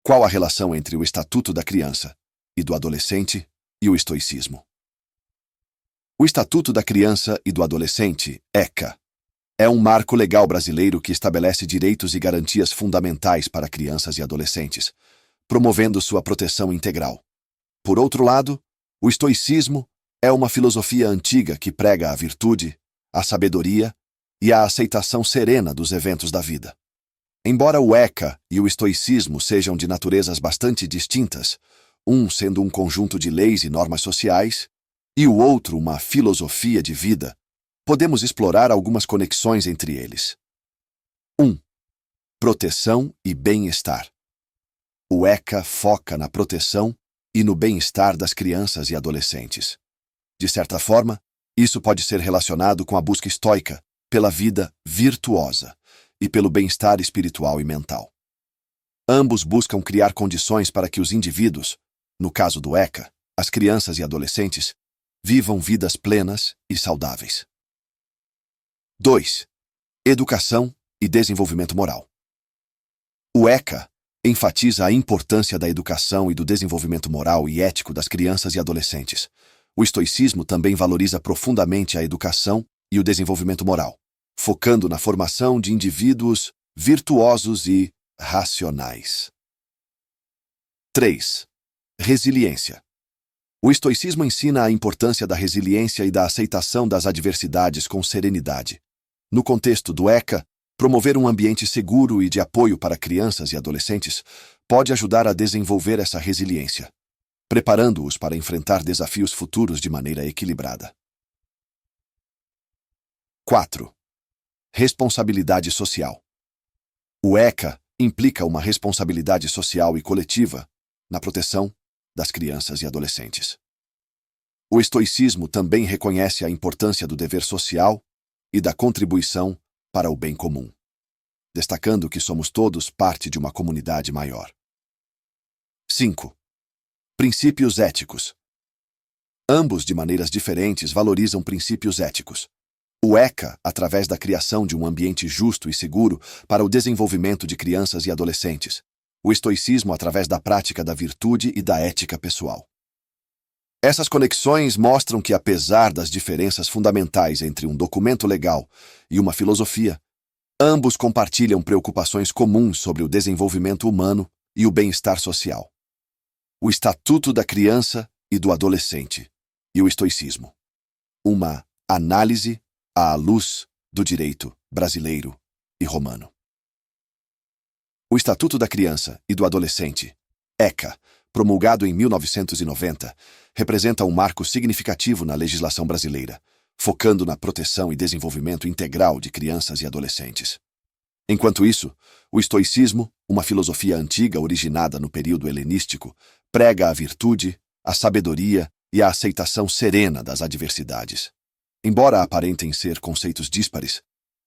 Qual a relação entre o Estatuto da Criança e do Adolescente e o estoicismo? O Estatuto da Criança e do Adolescente, ECA, é um marco legal brasileiro que estabelece direitos e garantias fundamentais para crianças e adolescentes, promovendo sua proteção integral. Por outro lado, o estoicismo é uma filosofia antiga que prega a virtude, a sabedoria e a aceitação serena dos eventos da vida. Embora o ECA e o estoicismo sejam de naturezas bastante distintas, um sendo um conjunto de leis e normas sociais, e o outro uma filosofia de vida, podemos explorar algumas conexões entre eles. 1. Proteção e bem-estar. O ECA foca na proteção e no bem-estar das crianças e adolescentes. De certa forma, isso pode ser relacionado com a busca estoica pela vida virtuosa e pelo bem-estar espiritual e mental. Ambos buscam criar condições para que os indivíduos, no caso do ECA, as crianças e adolescentes, vivam vidas plenas e saudáveis. 2. Educação e desenvolvimento moral. O ECA enfatiza a importância da educação e do desenvolvimento moral e ético das crianças e adolescentes. O estoicismo também valoriza profundamente a educação e o desenvolvimento moral, focando na formação de indivíduos virtuosos e racionais. 3. Resiliência. O estoicismo ensina a importância da resiliência e da aceitação das adversidades com serenidade. No contexto do ECA, promover um ambiente seguro e de apoio para crianças e adolescentes pode ajudar a desenvolver essa resiliência, preparando-os para enfrentar desafios futuros de maneira equilibrada. 4. Responsabilidade social. O ECA implica uma responsabilidade social e coletiva na proteção das crianças e adolescentes. O estoicismo também reconhece a importância do dever social e da contribuição para o bem comum, destacando que somos todos parte de uma comunidade maior. 5. Princípios éticos. Ambos, de maneiras diferentes, valorizam princípios éticos. O ECA, através da criação de um ambiente justo e seguro para o desenvolvimento de crianças e adolescentes. O estoicismo, através da prática da virtude e da ética pessoal. Essas conexões mostram que, apesar das diferenças fundamentais entre um documento legal e uma filosofia, ambos compartilham preocupações comuns sobre o desenvolvimento humano e o bem-estar social. O Estatuto da Criança e do Adolescente e o estoicismo. Uma análise à luz do direito brasileiro e romano. O Estatuto da Criança e do Adolescente, ECA, promulgado em 1990, representa um marco significativo na legislação brasileira, focando na proteção e desenvolvimento integral de crianças e adolescentes. Enquanto isso, o estoicismo, uma filosofia antiga originada no período helenístico, prega a virtude, a sabedoria e a aceitação serena das adversidades. Embora aparentem ser conceitos díspares,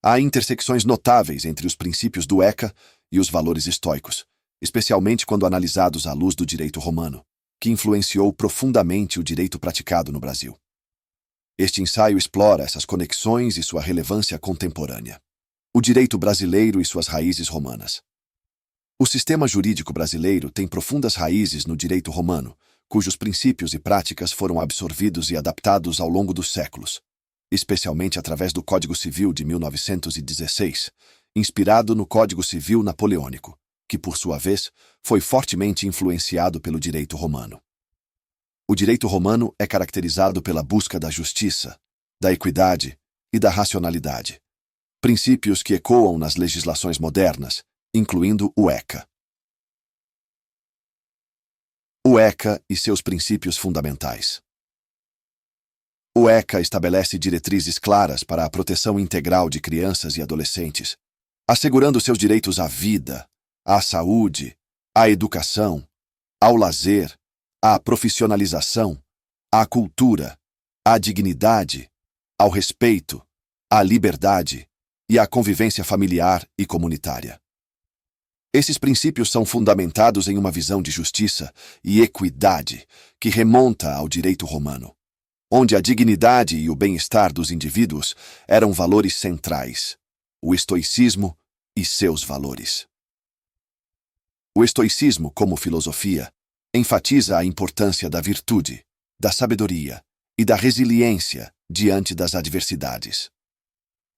há intersecções notáveis entre os princípios do ECA e os valores estoicos, especialmente quando analisados à luz do direito romano, que influenciou profundamente o direito praticado no Brasil. Este ensaio explora essas conexões e sua relevância contemporânea. O direito brasileiro e suas raízes romanas. O sistema jurídico brasileiro tem profundas raízes no direito romano, cujos princípios e práticas foram absorvidos e adaptados ao longo dos séculos, especialmente através do Código Civil de 1916, inspirado no Código Civil Napoleônico, que, por sua vez, foi fortemente influenciado pelo direito romano. O direito romano é caracterizado pela busca da justiça, da equidade e da racionalidade, princípios que ecoam nas legislações modernas, incluindo o ECA. O ECA e seus princípios fundamentais. O ECA estabelece diretrizes claras para a proteção integral de crianças e adolescentes, assegurando seus direitos à vida, à saúde, à educação, ao lazer, à profissionalização, à cultura, à dignidade, ao respeito, à liberdade e à convivência familiar e comunitária. Esses princípios são fundamentados em uma visão de justiça e equidade que remonta ao direito romano, onde a dignidade e o bem-estar dos indivíduos eram valores centrais, o estoicismo e seus valores. O estoicismo, como filosofia, enfatiza a importância da virtude, da sabedoria e da resiliência diante das adversidades.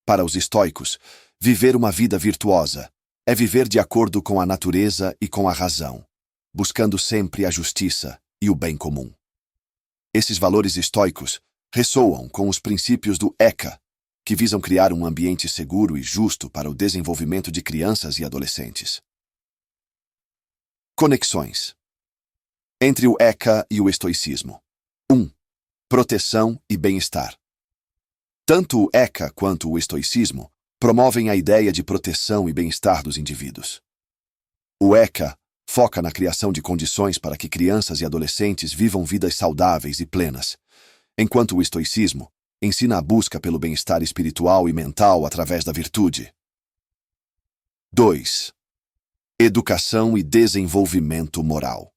Para os estoicos, viver uma vida virtuosa é viver de acordo com a natureza e com a razão, buscando sempre a justiça e o bem comum. Esses valores estoicos ressoam com os princípios do ECA, que visam criar um ambiente seguro e justo para o desenvolvimento de crianças e adolescentes. Conexões entre o ECA e o estoicismo. 1. Proteção e bem-estar. Tanto o ECA quanto o estoicismo promovem a ideia de proteção e bem-estar dos indivíduos. O ECA foca na criação de condições para que crianças e adolescentes vivam vidas saudáveis e plenas, enquanto o estoicismo ensina a busca pelo bem-estar espiritual e mental através da virtude. 2. Educação e desenvolvimento moral.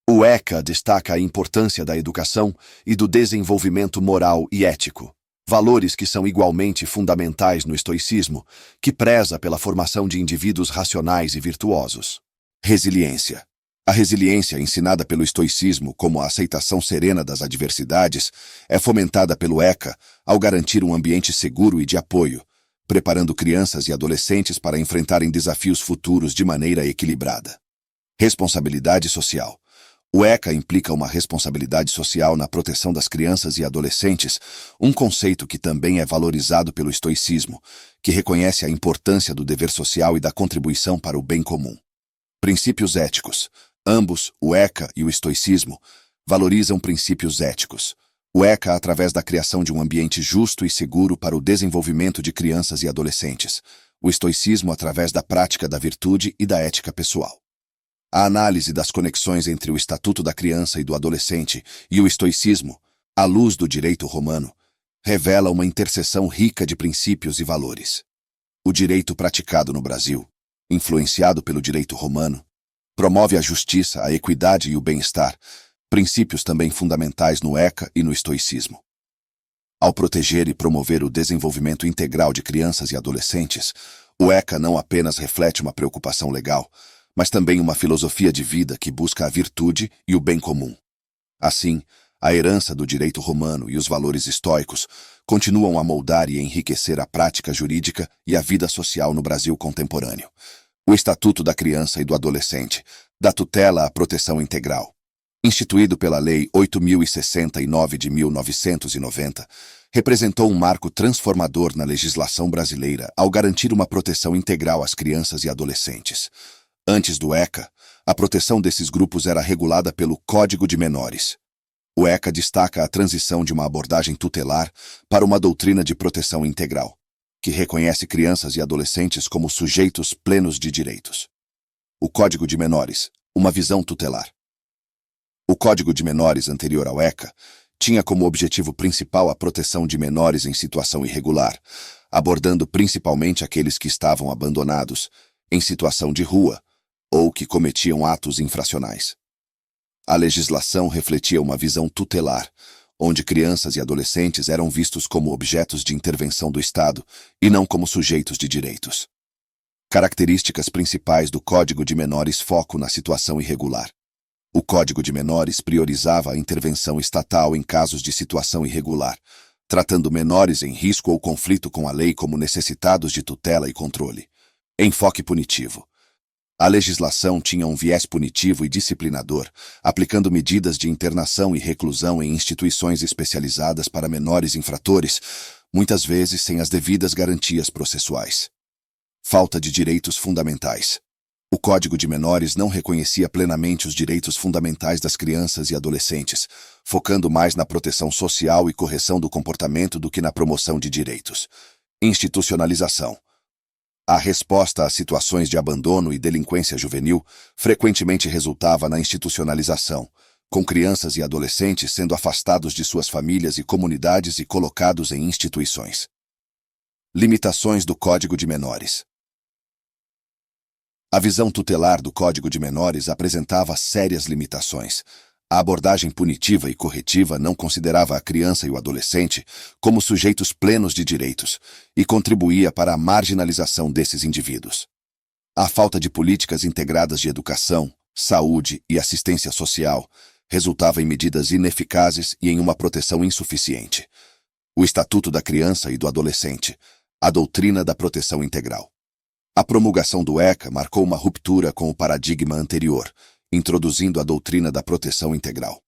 O ECA destaca a importância da educação e do desenvolvimento moral e ético, valores que são igualmente fundamentais no estoicismo, que preza pela formação de indivíduos racionais e virtuosos. Resiliência. A resiliência, ensinada pelo estoicismo como a aceitação serena das adversidades, é fomentada pelo ECA ao garantir um ambiente seguro e de apoio, preparando crianças e adolescentes para enfrentarem desafios futuros de maneira equilibrada. Responsabilidade social. O ECA implica uma responsabilidade social na proteção das crianças e adolescentes, um conceito que também é valorizado pelo estoicismo, que reconhece a importância do dever social e da contribuição para o bem comum. Princípios éticos. Ambos, o ECA e o estoicismo, valorizam princípios éticos. O ECA através da criação de um ambiente justo e seguro para o desenvolvimento de crianças e adolescentes. O estoicismo através da prática da virtude e da ética pessoal. A análise das conexões entre o Estatuto da Criança e do Adolescente e o estoicismo, à luz do direito romano, revela uma interseção rica de princípios e valores. O direito praticado no Brasil, influenciado pelo direito romano, promove a justiça, a equidade e o bem-estar, princípios também fundamentais no ECA e no estoicismo. Ao proteger e promover o desenvolvimento integral de crianças e adolescentes, o ECA não apenas reflete uma preocupação legal, mas também uma filosofia de vida que busca a virtude e o bem comum. Assim, a herança do direito romano e os valores estoicos continuam a moldar e enriquecer a prática jurídica e a vida social no Brasil contemporâneo. O Estatuto da Criança e do Adolescente dá tutela à proteção integral. Instituído pela Lei 8.069 de 1990, representou um marco transformador na legislação brasileira ao garantir uma proteção integral às crianças e adolescentes. Antes do ECA, a proteção desses grupos era regulada pelo Código de Menores. O ECA destaca a transição de uma abordagem tutelar para uma doutrina de proteção integral, que reconhece crianças e adolescentes como sujeitos plenos de direitos. O Código de Menores, uma visão tutelar. O Código de Menores anterior ao ECA tinha como objetivo principal a proteção de menores em situação irregular, abordando principalmente aqueles que estavam abandonados, em situação de rua, ou que cometiam atos infracionais. A legislação refletia uma visão tutelar, onde crianças e adolescentes eram vistos como objetos de intervenção do Estado e não como sujeitos de direitos. Características principais do Código de Menores: foco na situação irregular. O Código de Menores priorizava a intervenção estatal em casos de situação irregular, tratando menores em risco ou conflito com a lei como necessitados de tutela e controle. Enfoque punitivo. A legislação tinha um viés punitivo e disciplinador, aplicando medidas de internação e reclusão em instituições especializadas para menores infratores, muitas vezes sem as devidas garantias processuais. Falta de direitos fundamentais. O Código de Menores não reconhecia plenamente os direitos fundamentais das crianças e adolescentes, focando mais na proteção social e correção do comportamento do que na promoção de direitos. Institucionalização. A resposta a situações de abandono e delinquência juvenil frequentemente resultava na institucionalização, com crianças e adolescentes sendo afastados de suas famílias e comunidades e colocados em instituições. Limitações do Código de Menores. A visão tutelar do Código de Menores apresentava sérias limitações. A abordagem punitiva e corretiva não considerava a criança e o adolescente como sujeitos plenos de direitos e contribuía para a marginalização desses indivíduos. A falta de políticas integradas de educação, saúde e assistência social resultava em medidas ineficazes e em uma proteção insuficiente. O Estatuto da Criança e do Adolescente, a doutrina da proteção integral. A promulgação do ECA marcou uma ruptura com o paradigma anterior, introduzindo a doutrina da proteção integral.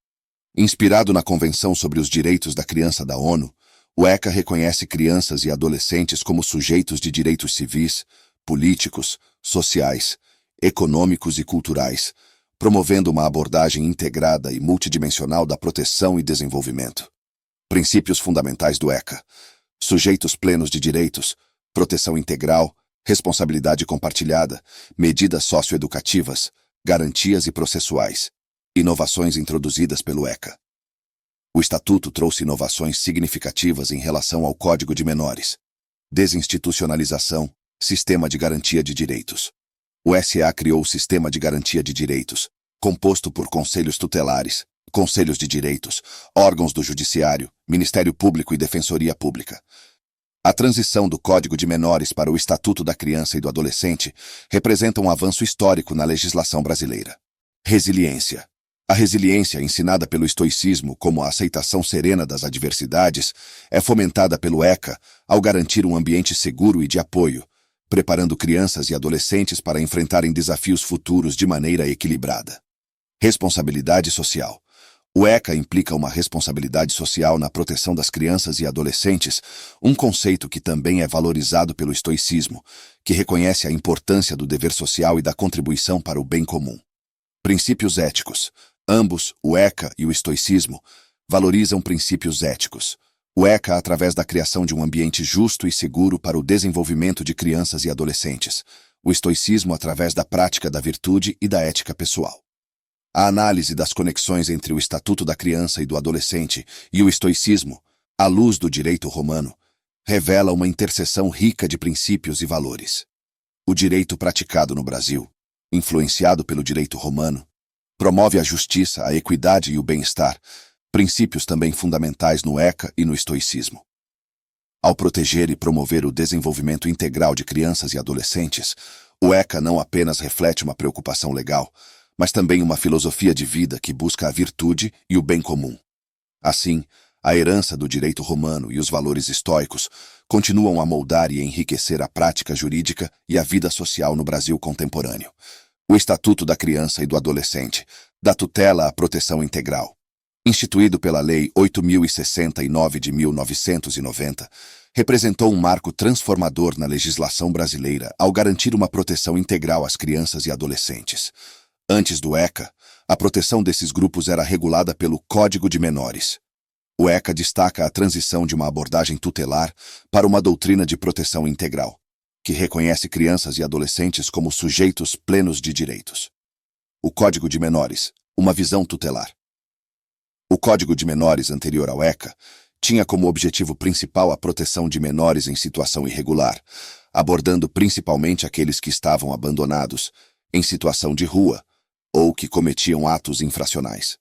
Inspirado na Convenção sobre os Direitos da Criança da ONU, o ECA reconhece crianças e adolescentes como sujeitos de direitos civis, políticos, sociais, econômicos e culturais, promovendo uma abordagem integrada e multidimensional da proteção e desenvolvimento. Princípios fundamentais do ECA: sujeitos plenos de direitos, proteção integral, responsabilidade compartilhada, medidas socioeducativas, garantias e processuais. Inovações introduzidas pelo ECA. O Estatuto trouxe inovações significativas em relação ao Código de Menores. Desinstitucionalização, Sistema de Garantia de Direitos. O SA criou o Sistema de Garantia de Direitos, composto por conselhos tutelares, conselhos de direitos, órgãos do Judiciário, Ministério Público e Defensoria Pública. A transição do Código de Menores para o Estatuto da Criança e do Adolescente representa um avanço histórico na legislação brasileira. Resiliência. A resiliência, ensinada pelo estoicismo como a aceitação serena das adversidades, é fomentada pelo ECA ao garantir um ambiente seguro e de apoio, preparando crianças e adolescentes para enfrentarem desafios futuros de maneira equilibrada. Responsabilidade social. O ECA implica uma responsabilidade social na proteção das crianças e adolescentes, um conceito que também é valorizado pelo estoicismo, que reconhece a importância do dever social e da contribuição para o bem comum. Princípios éticos. Ambos, o ECA e o estoicismo, valorizam princípios éticos. O ECA através da criação de um ambiente justo e seguro para o desenvolvimento de crianças e adolescentes. O estoicismo através da prática da virtude e da ética pessoal. A análise das conexões entre o Estatuto da Criança e do Adolescente e o estoicismo, à luz do direito romano, revela uma interseção rica de princípios e valores. O direito praticado no Brasil, influenciado pelo direito romano, promove a justiça, a equidade e o bem-estar, princípios também fundamentais no ECA e no estoicismo. Ao proteger e promover o desenvolvimento integral de crianças e adolescentes, o ECA não apenas reflete uma preocupação legal, mas também uma filosofia de vida que busca a virtude e o bem comum. Assim, a herança do direito romano e os valores estoicos continuam a moldar e enriquecer a prática jurídica e a vida social no Brasil contemporâneo. O Estatuto da Criança e do Adolescente, da tutela à proteção integral. Instituído pela Lei 8.069 de 1990, representou um marco transformador na legislação brasileira ao garantir uma proteção integral às crianças e adolescentes. Antes do ECA, a proteção desses grupos era regulada pelo Código de Menores. O ECA destaca a transição de uma abordagem tutelar para uma doutrina de proteção integral, que reconhece crianças e adolescentes como sujeitos plenos de direitos. O Código de Menores, uma visão tutelar. O Código de Menores anterior ao ECA tinha como objetivo principal a proteção de menores em situação irregular, abordando principalmente aqueles que estavam abandonados, em situação de rua, ou que cometiam atos infracionais.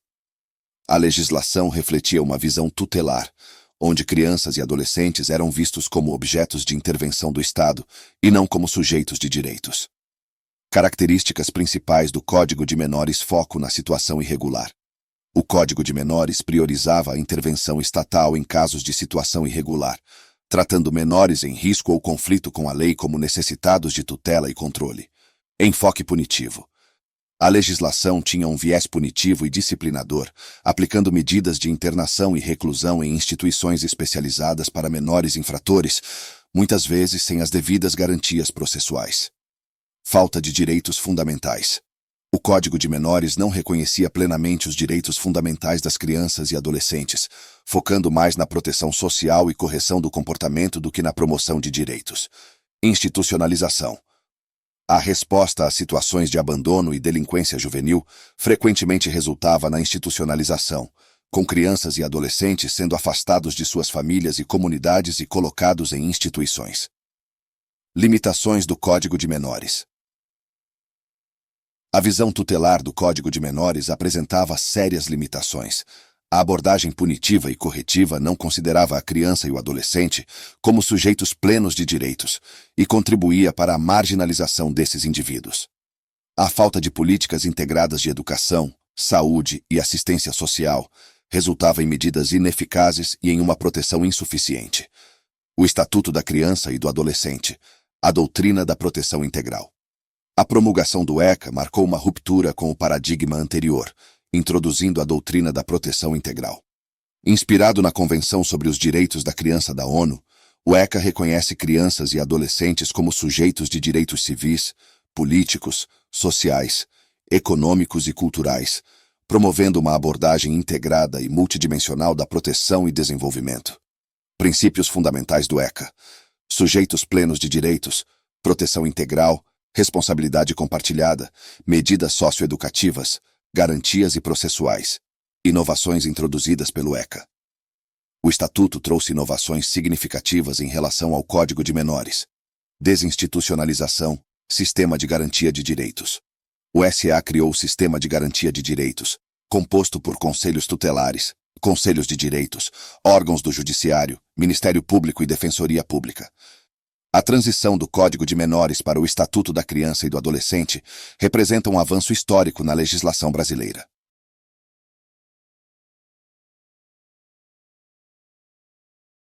A legislação refletia uma visão tutelar, onde crianças e adolescentes eram vistos como objetos de intervenção do Estado e não como sujeitos de direitos. Características principais do Código de Menores: foco na situação irregular. O Código de Menores priorizava a intervenção estatal em casos de situação irregular, tratando menores em risco ou conflito com a lei como necessitados de tutela e controle. Enfoque punitivo. A legislação tinha um viés punitivo e disciplinador, aplicando medidas de internação e reclusão em instituições especializadas para menores infratores, muitas vezes sem as devidas garantias processuais. Falta de direitos fundamentais. O Código de Menores não reconhecia plenamente os direitos fundamentais das crianças e adolescentes, focando mais na proteção social e correção do comportamento do que na promoção de direitos. Institucionalização. A resposta a situações de abandono e delinquência juvenil frequentemente resultava na institucionalização, com crianças e adolescentes sendo afastados de suas famílias e comunidades e colocados em instituições. Limitações do Código de Menores. A visão tutelar do Código de Menores apresentava sérias limitações, A abordagem punitiva e corretiva não considerava a criança e o adolescente como sujeitos plenos de direitos e contribuía para a marginalização desses indivíduos. A falta de políticas integradas de educação, saúde e assistência social resultava em medidas ineficazes e em uma proteção insuficiente. O Estatuto da Criança e do Adolescente, a doutrina da proteção integral. A promulgação do ECA marcou uma ruptura com o paradigma anterior, introduzindo a doutrina da proteção integral. Inspirado na Convenção sobre os Direitos da Criança da ONU, o ECA reconhece crianças e adolescentes como sujeitos de direitos civis, políticos, sociais, econômicos e culturais, promovendo uma abordagem integrada e multidimensional da proteção e desenvolvimento. Princípios fundamentais do ECA: sujeitos plenos de direitos, proteção integral, responsabilidade compartilhada, medidas socioeducativas, garantias e processuais, inovações introduzidas pelo ECA. O Estatuto trouxe inovações significativas em relação ao Código de Menores. Desinstitucionalização, Sistema de Garantia de Direitos. O SA criou o Sistema de Garantia de Direitos, composto por conselhos tutelares, conselhos de direitos, órgãos do Judiciário, Ministério Público e Defensoria Pública. A transição do Código de Menores para o Estatuto da Criança e do Adolescente representa um avanço histórico na legislação brasileira.